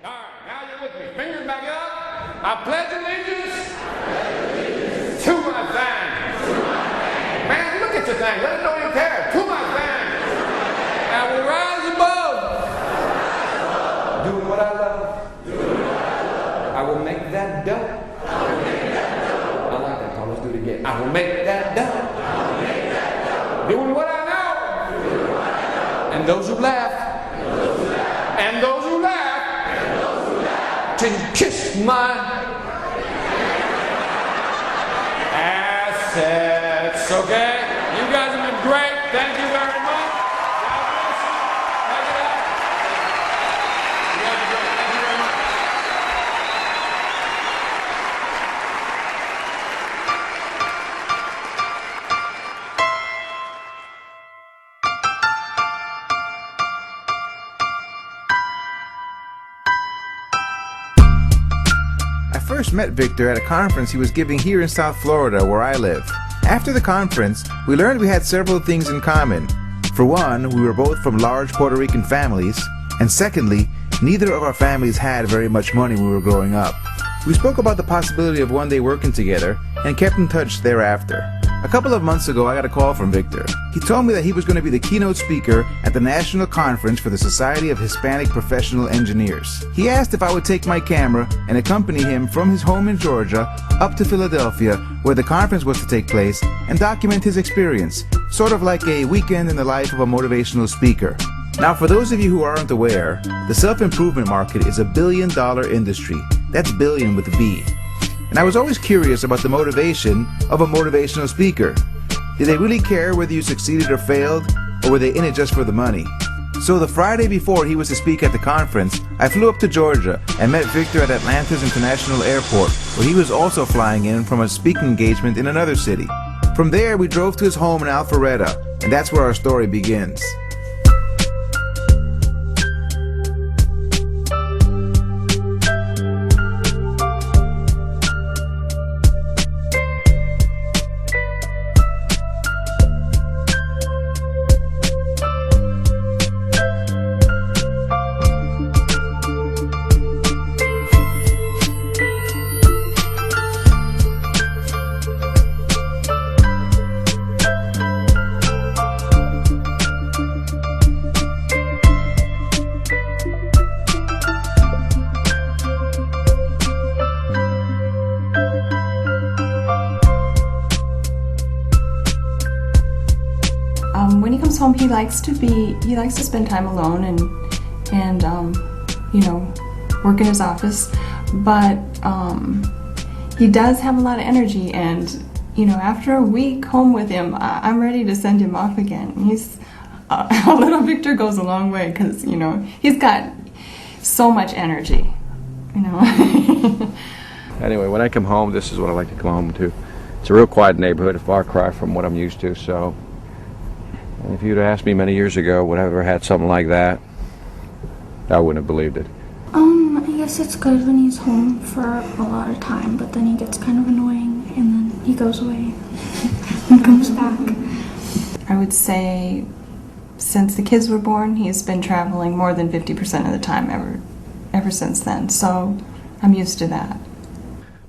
All right, now you're with me. Fingers back up. I pledge allegiance to my flag. Man, look at your thing. Let it know you care. To my flag. I will rise above. Doing what I love. I will make that dough. I like that, Paul. Let's do it again. I will make that dough. Doing what I know. And those who laugh. And those who laugh. Can kiss my assets. Okay? You guys have been great. Thank you very much. God bless you. Check it out. You guys are great. Thank you very much. I first met Victor at a conference he was giving here in South Florida, where I live. After the conference, we learned we had several things in common. For one, we were both from large Puerto Rican families, and secondly, neither of our families had very much money when we were growing up. We spoke about the possibility of one day working together and kept in touch thereafter. A couple of months ago, I got a call from Victor. He told me that he was going to be the keynote speaker at the National Conference for the Society of Hispanic Professional Engineers. He asked if I would take my camera and accompany him from his home in Georgia up to Philadelphia, where the conference was to take place, and document his experience, sort of like a weekend in the life of a motivational speaker. Now, for those of you who aren't aware, the self-improvement market is $1 billion industry. That's billion with a B. And I was always curious about the motivation of a motivational speaker. Did they really care whether you succeeded or failed, or were they in it just for the money? So the Friday before he was to speak at the conference, I flew up to Georgia and met Victor at Atlanta's International Airport, where he was also flying in from a speaking engagement in another city. From there, we drove to his home in Alpharetta, and that's where our story begins. When he comes home, he likes to spend time alone and work in his office. But he does have a lot of energy, and after a week home with him, I'm ready to send him off again. He's a little Victor goes a long way because he's got so much energy. Anyway, when I come home, this is what I like to come home to. It's a real quiet neighborhood, a far cry from what I'm used to. So if you'd asked me many years ago would I ever had something like that, I wouldn't have believed it. I guess it's good when he's home for a lot of time, but then he gets kind of annoying, and then he goes away and comes back. I would say since the kids were born, he's been traveling more than 50% of the time ever since then. So I'm used to that.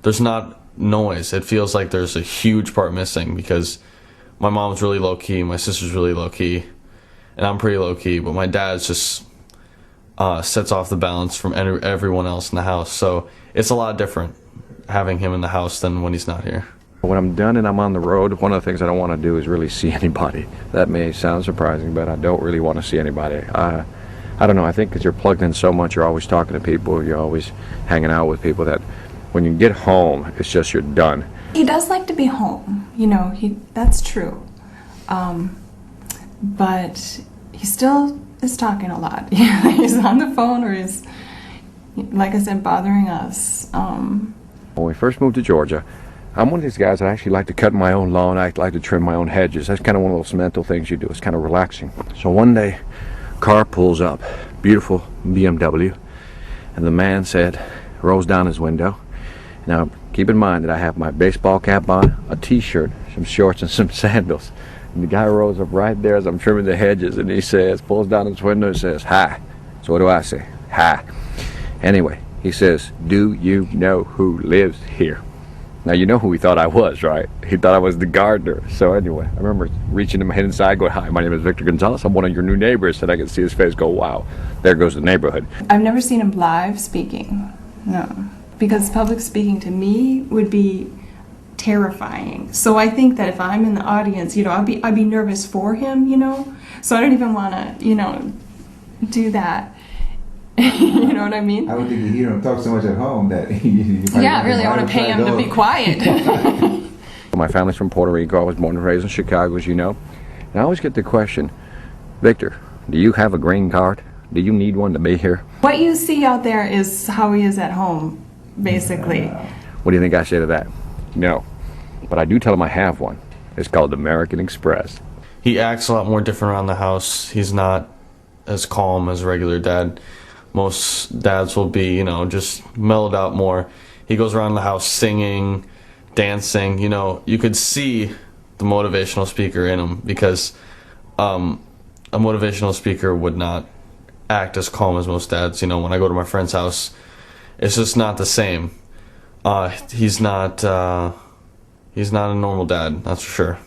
There's not noise. It feels like there's a huge part missing because my mom's really low-key, my sister's really low-key, and I'm pretty low-key, but my dad's just sets off the balance from everyone else in the house. So it's a lot different having him in the house than when he's not here. When I'm done and I'm on the road, one of the things I don't want to do is really see anybody. That may sound surprising, but I don't really want to see anybody. I don't know, I think because you're plugged in so much, you're always talking to people, you're always hanging out with people, that when you get home, it's just you're done. He does like to be home, that's true. But he still is talking a lot. He's on the phone, or he's, like I said, bothering us. When we first moved to Georgia, I'm one of these guys that actually like to cut my own lawn. I like to trim my own hedges. That's kind of one of those mental things you do. It's kind of relaxing. So one day, car pulls up, beautiful BMW, and the man rolls down his window. Now, keep in mind that I have my baseball cap on, a t-shirt, some shorts, and some sandals. And the guy rolls up right there as I'm trimming the hedges, and he pulls down his window and says, "Hi." So what do I say? "Hi." Anyway, he says, "Do you know who lives here?" Now, you know who he thought I was, right? He thought I was the gardener. So anyway, I remember reaching to my head inside going, "Hi, my name is Victor González. I'm one of your new neighbors." And I could see his face go, "Wow, there goes the neighborhood." I've never seen him live speaking, no. Because public speaking to me would be terrifying. So I think that if I'm in the audience, you know, I'd be nervous for him, you know? So I don't even want to, you know, do that. You know what I mean? I would think you hear him talk so much at home that yeah, really, I want to pay him to be quiet. My family's from Puerto Rico. I was born and raised in Chicago, as you know. And I always get the question, "Victor, do you have a green card? Do you need one to be here?" What you see out there is how he is at home, basically. What do you think I say to that? No. But I do tell him I have one. It's called American Express. He acts a lot more different around the house. He's not as calm as a regular dad. Most dads will be, you know, just mellowed out more. He goes around the house singing, dancing. You know, you could see the motivational speaker in him, because a motivational speaker would not act as calm as most dads. You know, when I go to my friend's house, it's just not the same. He's not a normal dad, that's for sure.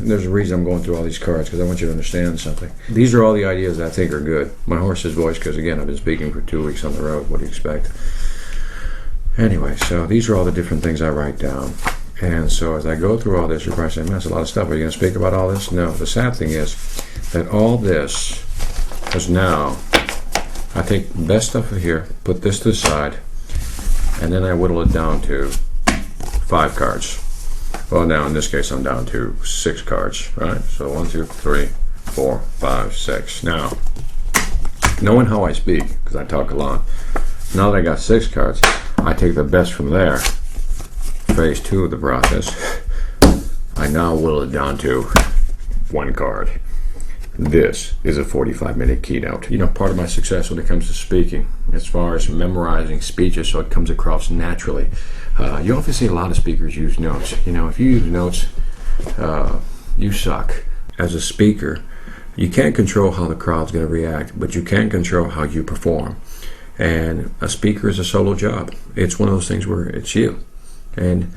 There's a reason I'm going through all these cards, because I want you to understand something. These are all the ideas that I think are good. My horse's voice, because again, I've been speaking for 2 weeks on the road. What do you expect? Anyway, so these are all the different things I write down. And so as I go through all this, you're probably saying, "Man, that's a lot of stuff. Are you going to speak about all this?" No. The sad thing is that all this is now, I take the best stuff here, put this to the side, and then I whittle it down to 5 cards. Well, now in this case, I'm down to 6 cards, right? So 1, 2, 3, 4, 5, 6. Now, knowing how I speak, because I talk a lot, now that I got 6 cards, I take the best from there. Phase 2 of the process, I now whittle it down to 1 card. This is a 45-minute keynote. You know, part of my success when it comes to speaking, as far as memorizing speeches so it comes across naturally, you often see a lot of speakers use notes. You know, if you use notes, you suck. As a speaker, you can't control how the crowd's going to react, but you can control how you perform. And a speaker is a solo job. It's one of those things where it's you. And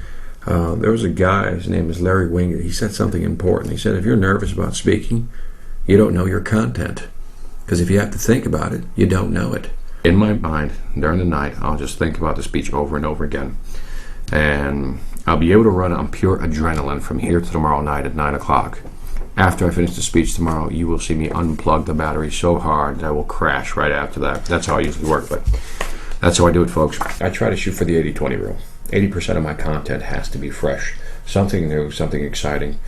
there was a guy, his name is Larry Wingate. He said something important. He said, if you're nervous about speaking, you don't know your content. Because if you have to think about it, you don't know it. In my mind, during the night, I'll just think about the speech over and over again. And I'll be able to run on pure adrenaline from here to tomorrow night at 9 o'clock. After I finish the speech tomorrow, you will see me unplug the battery so hard that I will crash right after that. That's how I usually work, but that's how I do it, folks. I try to shoot for the 80-20 rule. 80% of my content has to be fresh. Something new, something exciting.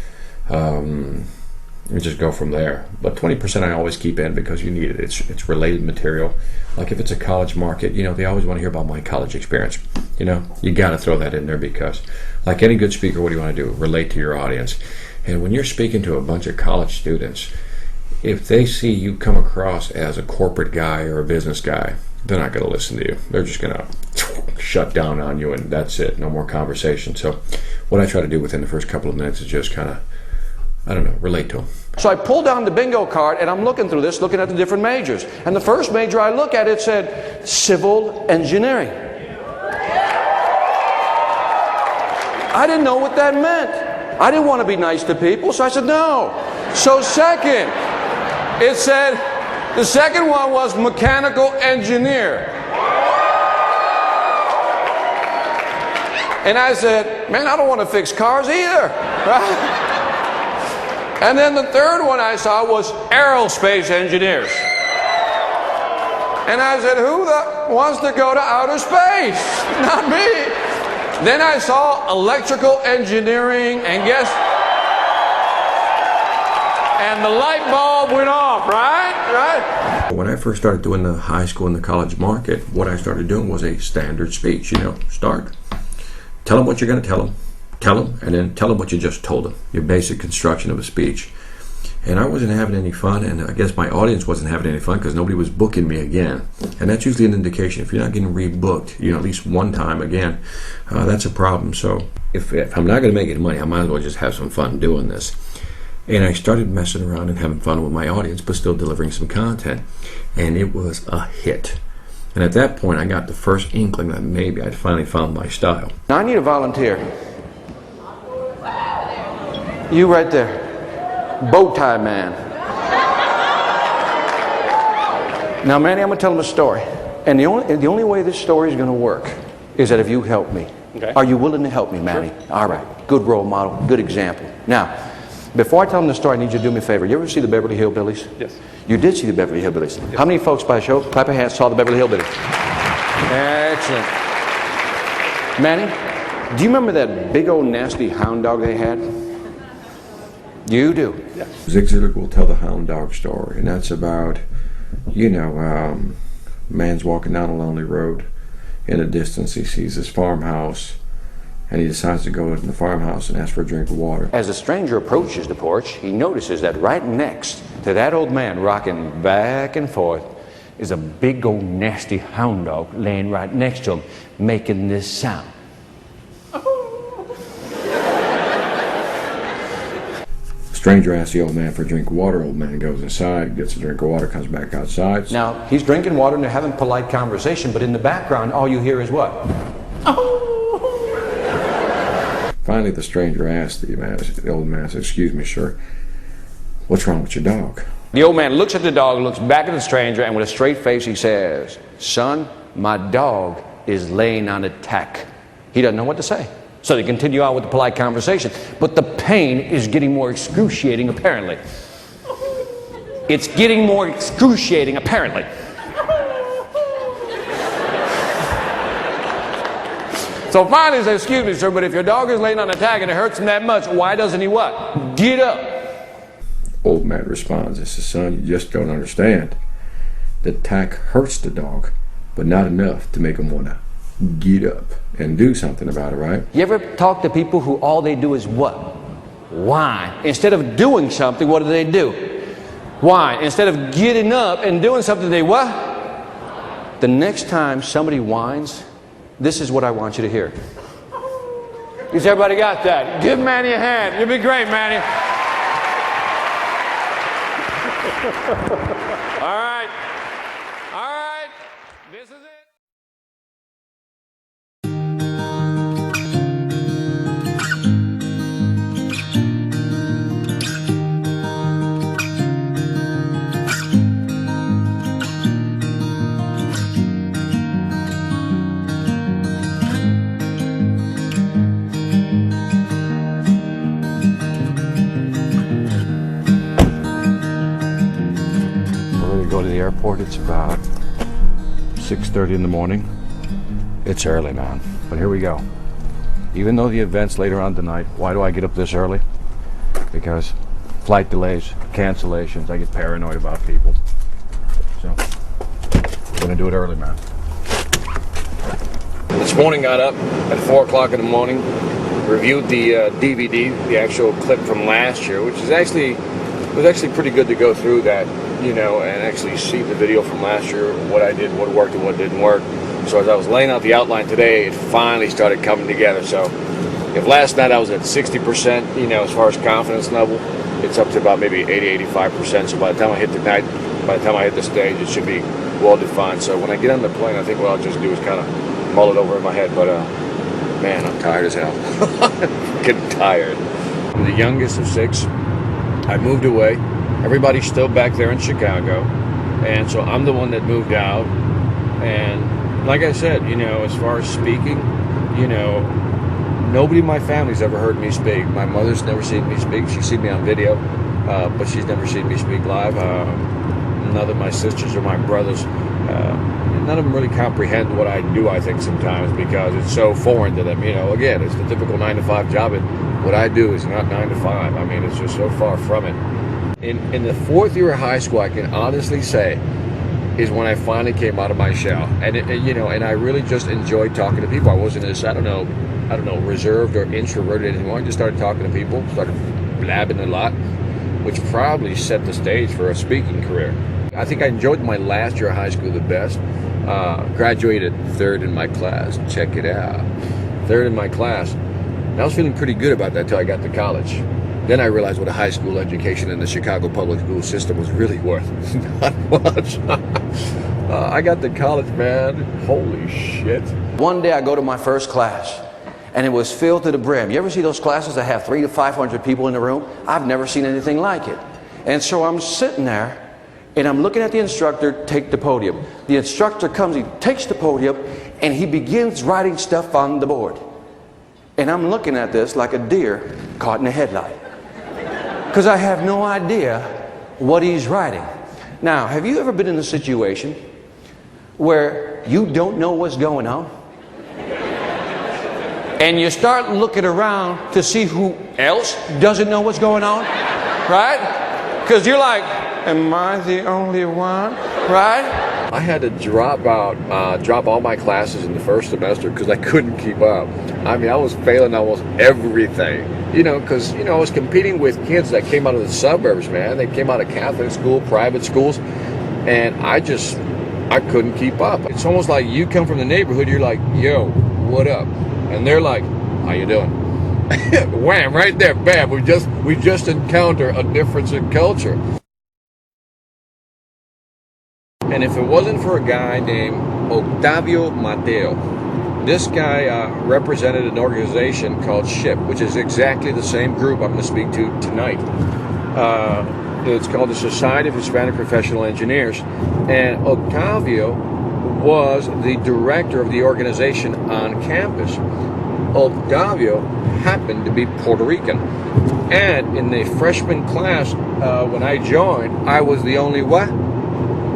And just go from there. But 20% I always keep in because you need it. It's related material. Like if it's a college market, you know, they always want to hear about my college experience. You know, you got to throw that in there because like any good speaker, what do you want to do? Relate to your audience. And when you're speaking to a bunch of college students, if they see you come across as a corporate guy or a business guy, they're not going to listen to you. They're just going to shut down on you and that's it. No more conversation. So what I try to do within the first couple of minutes is just kind of, I don't know, relate to them. So I pulled down the bingo card and I'm looking through this, looking at the different majors. And the first major I look at, it said civil engineering. I didn't know what that meant. I didn't want to be nice to people, so I said no. So second, it said, the second one was mechanical engineer. And I said, man, I don't want to fix cars either. Right? And then the third one I saw was aerospace engineers. And I said, who wants to go to outer space? Not me. Then I saw electrical engineering, and guess, and the light bulb went off, right? When I first started doing the high school and the college market, what I started doing was a standard speech, you know, start. Tell them what you're going to tell them, and then tell them what you just told them, your basic construction of a speech. And I wasn't having any fun, and I guess my audience wasn't having any fun because nobody was booking me again. And that's usually an indication. If you're not getting rebooked, you know, at least one time again, that's a problem. So if I'm not going to make any money, I might as well just have some fun doing this. And I started messing around and having fun with my audience, but still delivering some content. And it was a hit. And at that point, I got the first inkling that maybe I'd finally found my style. Now I need a volunteer. You right there. Bow tie man. Now, Manny, I'm going to tell him a story. And the only way this story is going to work is that if you help me. Okay. Are you willing to help me, Manny? Sure. All right. Good role model. Good example. Now, before I tell him the story, I need you to do me a favor. You ever see the Beverly Hillbillies? Yes. You did see the Beverly Hillbillies. Yes. How many folks by a show, clap your hands, saw the Beverly Hillbillies? Excellent. Manny, do you remember that big old nasty hound dog they had? You do? Yes. Zig Ziglar will tell the hound dog story, and that's about, man's walking down a lonely road. In the distance, he sees this farmhouse, and he decides to go in the farmhouse and ask for a drink of water. As the stranger approaches the porch, he notices that right next to that old man rocking back and forth is a big old nasty hound dog laying right next to him, making this sound. Stranger asks the old man for a drink of water. Old man goes inside, gets a drink of water, comes back outside. Now, he's drinking water and they're having polite conversation, but in the background, all you hear is what? Finally, the stranger asks the old man, says, "Excuse me, sir, what's wrong with your dog?" The old man looks at the dog, looks back at the stranger, and with a straight face he says, "Son, my dog is laying on a tack." He doesn't know what to say. So they continue on with the polite conversation. But the pain is getting more excruciating, apparently. It's getting more excruciating, apparently. So finally he says, "Excuse me, sir, but if your dog is laying on a tag and it hurts him that much, why doesn't he what? Get up." Old man responds and says, "Son, you just don't understand. The tack hurts the dog, but not enough to make him want to get up and do something about it, right?" You ever talk to people who all they do is what? Whine. Instead of doing something, what do? Whine. Instead of getting up and doing something, they what? The next time somebody whines, this is what I want you to hear. Has everybody got that? Give Manny a hand. You'll be great, Manny. All right. All right. This is it. Go to the airport. It's about 6:30 in the morning. It's early, man, but here we go. Even though the event's later on tonight, why do I get up this early? Because flight delays, cancellations, I get paranoid about people. So I'm gonna do it early, man. This morning got up at 4 o'clock in the morning, reviewed the DVD, the actual clip from last year, which is actually pretty good to go through that, and actually see the video from last year, what I did, what worked and what didn't work. So as I was laying out the outline today, it finally started coming together. So if last night I was at 60%, as far as confidence level, it's up to about maybe 80-85%. So by the time I hit the stage, it should be well defined. So when I get on the plane, I think what I'll just do is kind of mull it over in my head. But man, I'm tired as hell. Getting tired. I'm the youngest of 6. I moved away. Everybody's still back there in Chicago, and so I'm the one that moved out. And like I said, as far as speaking, nobody in my family's ever heard me speak. My mother's never seen me speak. She's seen me on video, but she's never seen me speak live. None of my sisters or my brothers, none of them really comprehend what I do, I think, sometimes, because it's so foreign to them. Again, it's the typical 9-to-5 job, and what I do is not 9 to 5. I mean, it's just so far from it. In the 4th year of high school, I can honestly say, is when I finally came out of my shell, and and I really just enjoyed talking to people. I wasn't as I don't know, reserved or introverted anymore. I just started talking to people, started blabbing a lot, which probably set the stage for a speaking career. I think I enjoyed my last year of high school the best. Graduated 3rd in my class. Check it out, 3rd in my class. And I was feeling pretty good about that until I got to college. Then I realized what a high school education in the Chicago public school system was really worth. Not much. I got to college, man. Holy shit. One day I go to my first class, and it was filled to the brim. You ever see those classes that have 300 to 500 people in the room? I've never seen anything like it. And so I'm sitting there, and I'm looking at the instructor take the podium. The instructor comes, he takes the podium, and he begins writing stuff on the board. And I'm looking at this like a deer caught in a headlight, because I have no idea what he's writing. Now, have you ever been in a situation where you don't know what's going on? And you start looking around to see who else doesn't know what's going on, right? Because you're like, am I the only one, right? I had to drop all my classes in the first semester because I couldn't keep up. I mean, I was failing almost everything, because, I was competing with kids that came out of the suburbs, man. They came out of Catholic school, private schools, and I couldn't keep up. It's almost like you come from the neighborhood, you're like, yo, what up? And they're like, how you doing? Wham, right there, bam, we just encounter a difference in culture. And if it wasn't for a guy named Octavio Mateo, this guy represented an organization called SHIP, which is exactly the same group I'm going to speak to tonight. It's called the Society of Hispanic Professional Engineers. And Octavio was the director of the organization on campus. Octavio happened to be Puerto Rican. And in the freshman class, when I joined, I was the only what?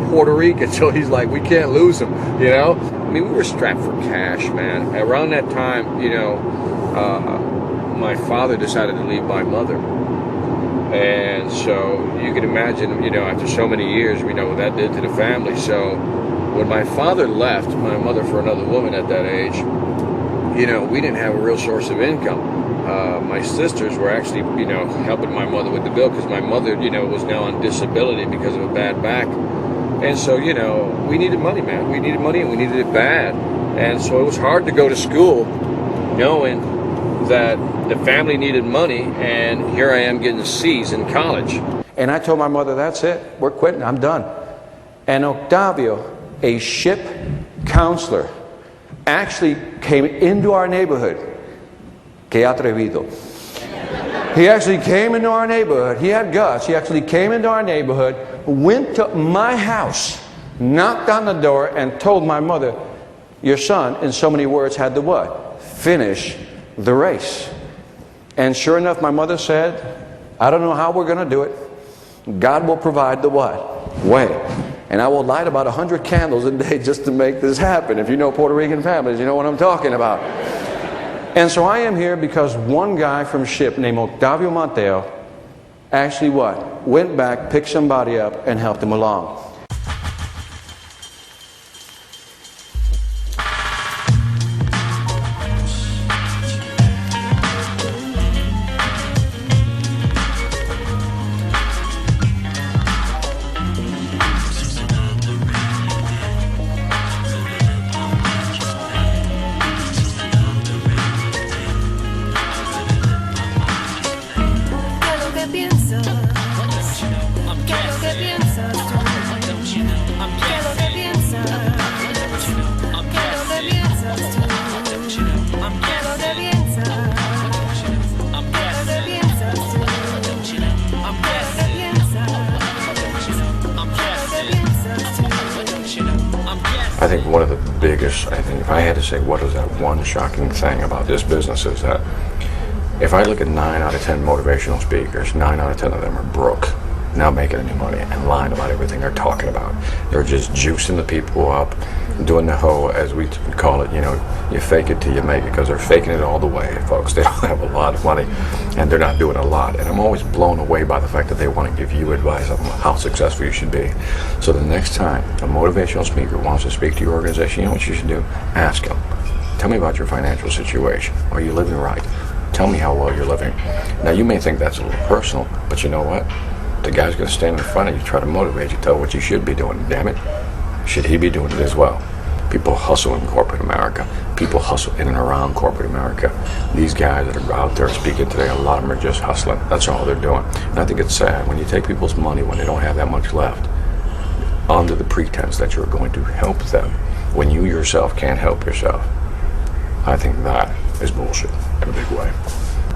Puerto Rican. So he's like, we can't lose him, I mean, we were strapped for cash, man. Around that time, my father decided to leave my mother. And so you can imagine, after so many years, we know what that did to the family. So when my father left my mother for another woman at that age, we didn't have a real source of income. My sisters were actually, helping my mother with the bill because my mother, was now on disability because of a bad back. And so, we needed money, man. We needed money and we needed it bad. And so it was hard to go to school knowing that the family needed money, and here I am getting C's in college. And I told my mother, that's it. We're quitting. I'm done. And Octavio, a SHIP counselor, actually came into our neighborhood. Que atrevido. He actually came into our neighborhood. He had guts. He actually came into our neighborhood, went to my house, knocked on the door, and told my mother, your son, in so many words, had to what? Finish the race. And sure enough, my mother said, I don't know how we're going to do it. God will provide the what? Way. And I will light about 100 candles a day just to make this happen. If you know Puerto Rican families, you know what I'm talking about. And so I am here because one guy from SHIP named Octavio Mateo actually what? Went back, picked somebody up, and helped him along. I think one of the biggest, if I had to say what is that one shocking thing about this business is that if I look at 9 out of 10 motivational speakers, 9 out of 10 of them are broke, not making any money, and lying about everything they're talking about. They're just juicing the people up, doing the whole, as we call it, you fake it till you make it, because they're faking it all the way, folks. They don't have a lot of money, and they're not doing a lot. And I'm always blown away by the fact that they want to give you advice on how successful you should be. So the next time a motivational speaker wants to speak to your organization, you know what you should do? Ask them, tell me about your financial situation. Are you living right? Tell me how well you're living. Now, you may think that's a little personal, but you know what? The guy's going to stand in front of you, try to motivate you, tell what you should be doing. Damn it, should he be doing it as well? People hustle in corporate America. People hustle in and around corporate America. These guys that are out there speaking today, a lot of them are just hustling. That's all they're doing. And I think it's sad when you take people's money when they don't have that much left, under the pretense that you're going to help them, when you yourself can't help yourself. I think that is bullshit in a big way.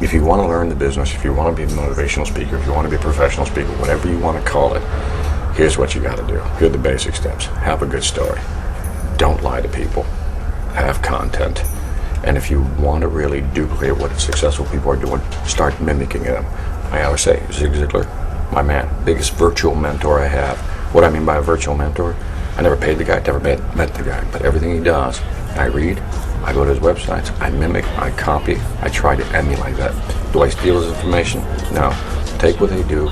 If you want to learn the business, if you want to be a motivational speaker, if you want to be a professional speaker, whatever you want to call it, here's what you got to do. Here are the basic steps. Have a good story. Don't lie to people. Have content. And if you want to really duplicate what successful people are doing, start mimicking them. I always say, Zig Ziglar, my man, biggest virtual mentor I have. What I mean by a virtual mentor, I never paid the guy, never met the guy, but everything he does, I read, I go to his websites, I mimic, I copy, I try to emulate that. Do I steal his information? No. Take what they do,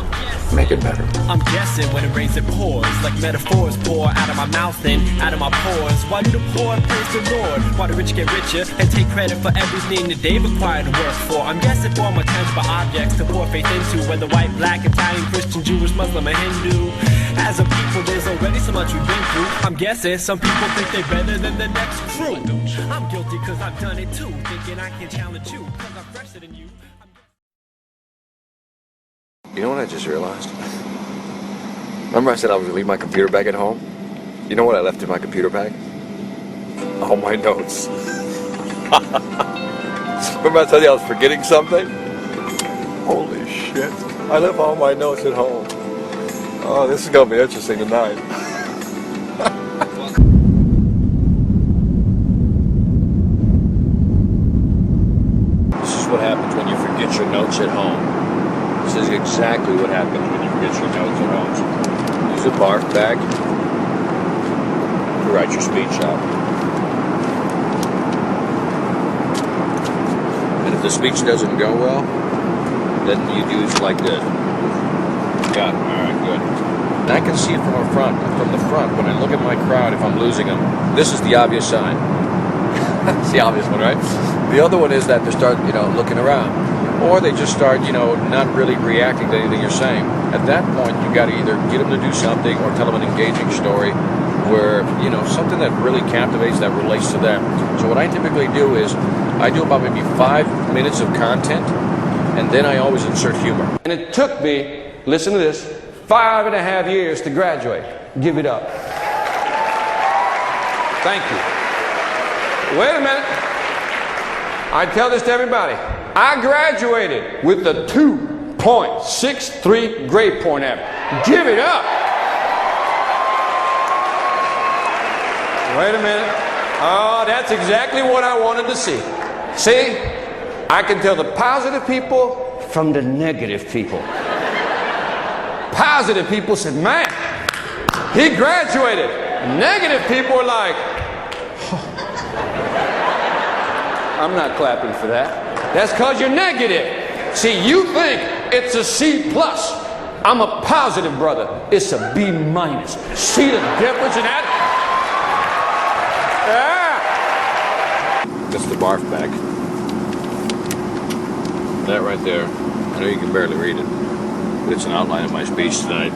make it better. I'm guessing when it rains it pours, like metaphors pour out of my mouth and out of my pores. Why do the poor praise the Lord? Why the rich get richer and take credit for everything that they've required to work for? I'm guessing for more tangible objects to pour faith into, whether white, black, Italian, Christian, Jewish, Muslim, or Hindu. As a people, there's already so much we've been through. I'm guessing some people think they're better than the next crew. I'm guilty cause I've done it too, thinking I can challenge you cause I'm fresher than you. You know what I just realized? Remember I said I was going to leave my computer bag at home? You know what I left in my computer bag? All my notes. Remember I told you I was forgetting something? Holy shit. I left all my notes at home. Oh, this is going to be interesting tonight. This is what happens when you forget your notes at home. This is exactly what happens when you forget your notes at home. Use a barf bag to write your speech out. And if the speech doesn't go well, then you do it like this. Got it. All right, good. And I can see it from the front. When I look at my crowd, if I'm losing them, this is the obvious sign. It's the obvious one, right? The other one is that they start, looking around. Or they just start, not really reacting to anything you're saying. At that point, you got to either get them to do something or tell them an engaging story where, something that really captivates, that relates to them. So what I typically do is I do about maybe 5 minutes of content, and then I always insert humor. And it took me, listen to this, 5.5 years to graduate. Give it up. Thank you. Wait a minute. I tell this to everybody. I graduated with a 2.63 grade point average. Give it up. Wait a minute. Oh, that's exactly what I wanted to see. See, I can tell the positive people from the negative people. Positive people said, man, he graduated. Negative people are like, oh. I'm not clapping for that. That's because you're negative. See, you think it's a C+. I'm a positive brother. It's a B-. See the difference in that? Yeah. That's the barf bag. That right there. I know you can barely read it, but it's an outline of my speech tonight.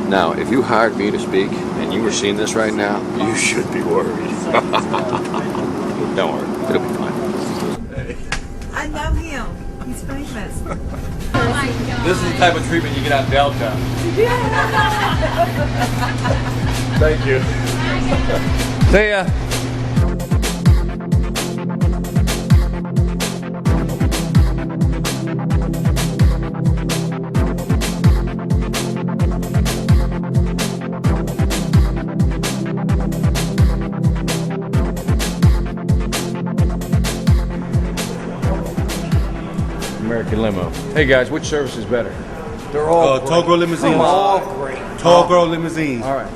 Now, if you hired me to speak and you were seeing this right now, you should be worried. Don't worry, it'll be fine. I know him. He's famous. This is the type of treatment you get on Delta. Thank you. See ya. American Limo. Hey guys, which service is better? They're all Tall Girl Limousines. All great. Tall Girl Limousines. All right.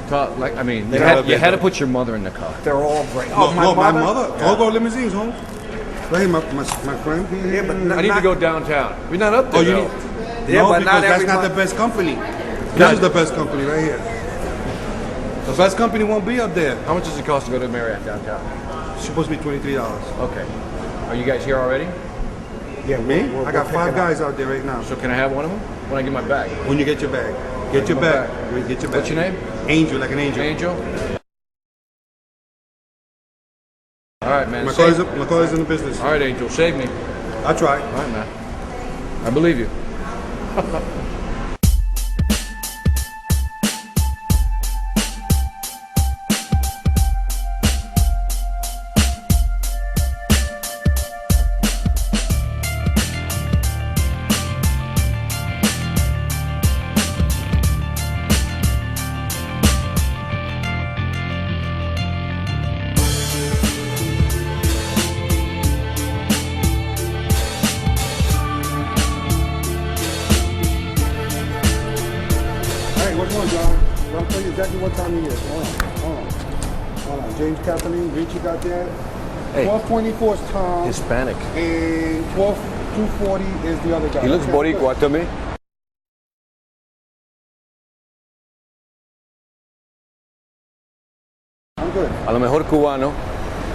You had to put your mother in the car. They're all great. No, my mother. Tall Girl Limousines, home. Right here, my friend. Yeah, but I need to go downtown. We're not up there. You though. need. Yeah, No, but because not that's every not month. the best company. This is the best company right here. The best company won't be up there. How much does it cost to go to Marriott downtown? It's supposed to be $23. Okay. Are you guys here already? Yeah, me? I got 5 guys out there right now. So can I have one of them when I get my bag? When you get your bag. Get your back. Get your back. What's your name? Angel, like an angel. Angel. All right, man. My car is in the business. All right, Angel. Save me. I try. All right, man. I believe you. Which one, John? I'll tell you exactly what time it is. Hold on. James Kathleen, Richie got that. Hey. 1224 is Tom. Hispanic. And 240 is the other guy. He looks boricua to me. I'm good. A lo mejor cubano.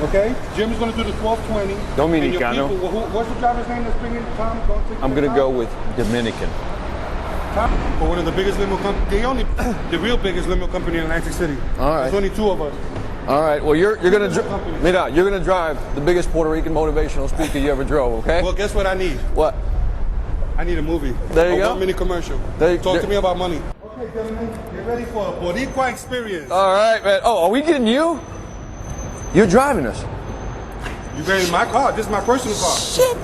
Okay? Jim's going to do the 1220. Dominicano. And your people, what's the driver's name that's bringing Tom? I'm going to go with Dominican. Tom, for one of the biggest limo companies. The real biggest limo company in Atlantic City. All right. There's only two of us. All right. Well, you're going to mira, you're going to drive the biggest Puerto Rican motivational speaker you ever drove, okay? Well, guess what I need? What? I need a movie. There you go. A 1 minute commercial. Talk to me about money. Okay, gentlemen, get ready for a Boricua experience. All right, man. Oh, are we getting you? You're driving us. You getting in my car. This is my personal car. Shit.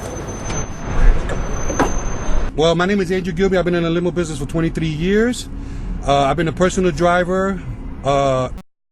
Well, my name is Andrew Gilby. I've been in the limo business for 23 years. I've been a personal driver.